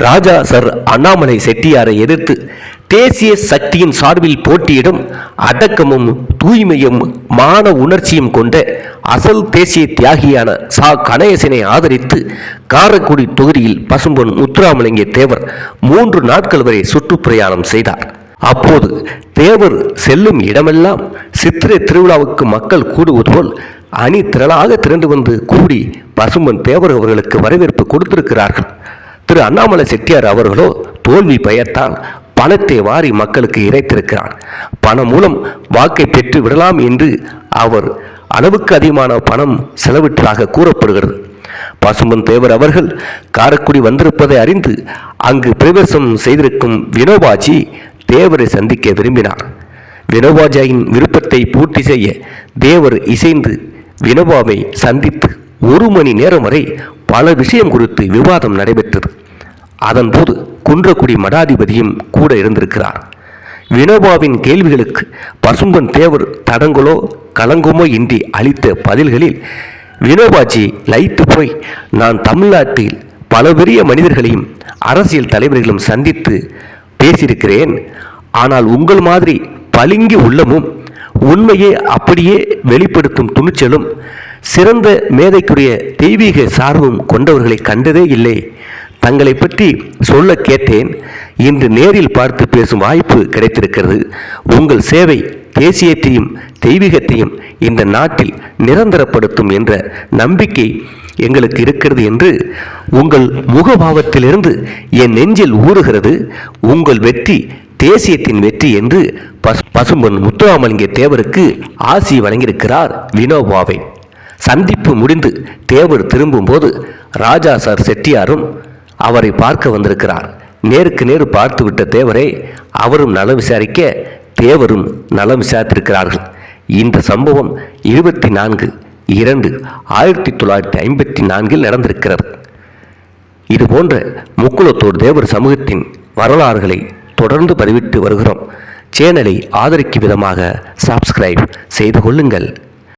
ராஜா sir Annamalai செட்டியாரை எதிர்த்து தேசிய சக்தியின் சார்பில் போட்டியிடும் அடக்கமும் தூய்மையும் மான உணர்ச்சியும் கொண்ட அசல் தேசிய தியாகியான சா கணேசனை ஆதரித்து காரைக்குடி தொகுதியில் பசும்பொன் முத்துராமலிங்க தேவர் 3 நாட்கள் வரை சுற்றுப்பிரயாணம் செய்தார். அப்போது தேவர் செல்லும் இடமெல்லாம் சித்திரை திருவிழாவுக்கு மக்கள் கூடுவது போல் அணி திரளாக திரண்டு வந்து கூடி பசும்பொன் தேவர் அவர்களுக்கு வரவேற்பு கொடுத்திருக்கிறார்கள். திரு அண்ணாமலை செட்டியார் அவர்களோ தோல்வி பயத்தால் பணத்தை வாரி மக்களுக்கு இறைத்திருக்கிறார். பணம் மூலம் வாக்கை பெற்று விடலாம் என்று அவர் அளவுக்கு அதிகமான பணம் செலவிட்டதாக கூறப்படுகிறது. பசும்பொன் தேவர் அவர்கள் காரைக்குடி வந்திருப்பதை அறிந்து அங்கு பிரவேசம் செய்திருக்கும் வினோபாஜி தேவரை சந்திக்க விரும்பினார். வினோபாஜியின் விருப்பத்தை பூர்த்தி செய்ய தேவர் இசைந்து வினோபாவை சந்தித்து 1 மணி நேரம் வரை பல விஷயம் குறித்து விவாதம் நடைபெற்றது. அதன்போது குன்றக்குடி மடாதிபதியும் கூட இருந்திருக்கிறார். வினோபாவின் கேள்விகளுக்கு பசும்பொன் தேவர் தடங்களோ கலங்கமோ இன்றி அளித்த பதில்களில் வினோபாஜி லயித்து போய், நான் தமிழ்நாட்டில் பல பெரிய மனிதர்களையும் அரசியல் தலைவர்களும் சந்தித்து பேசியிருக்கிறேன். ஆனால் உங்கள் மாதிரி பளிங்கு உள்ளமும் உண்மையை அப்படியே வெளிப்படுத்தும் துணிச்சலும் சிறந்த மேதைக்குரிய தெய்வீக சார்பும் கொண்டவர்களை கண்டதே இல்லை. தங்களை பற்றி சொல்ல கேட்டேன். இன்று நேரில் பார்த்து பேசும் வாய்ப்பு கிடைத்திருக்கிறது. உங்கள் சேவை தேசியத்தையும் தெய்வீகத்தையும் இந்த நாட்டில் நிரந்தரப்படுத்தும் என்ற நம்பிக்கை எங்களுக்கு இருக்கிறது என்று உங்கள் முகபாவத்திலிருந்து என் நெஞ்சில் ஊறுகிறது. உங்கள் வெற்றி தேசியத்தின் வெற்றி என்று பசும்பொன் முத்துராமலிங்க தேவருக்கு ஆசி வழங்கியிருக்கிறார் வினோபாவை. சந்திப்பு முடிந்து தேவர் திரும்பும்போது ராஜா சார் செட்டியாரும் அவரை பார்க்க வந்திருக்கிறார். நேருக்கு நேரு பார்த்துவிட்ட தேவரை அவரும் நலம் விசாரிக்க தேவரும் நலம் விசாரித்திருக்கிறார்கள். இந்த சம்பவம் 24/2/1954 நடந்திருக்கிறது. இதுபோன்ற முக்குளத்தோர் தேவர் சமூகத்தின் வரலாறுகளை தொடர்ந்து பதிவிட்டு வருகிறோம். சேனலை ஆதரிக்கும் விதமாக சப்ஸ்கிரைப் செய்து கொள்ளுங்கள்.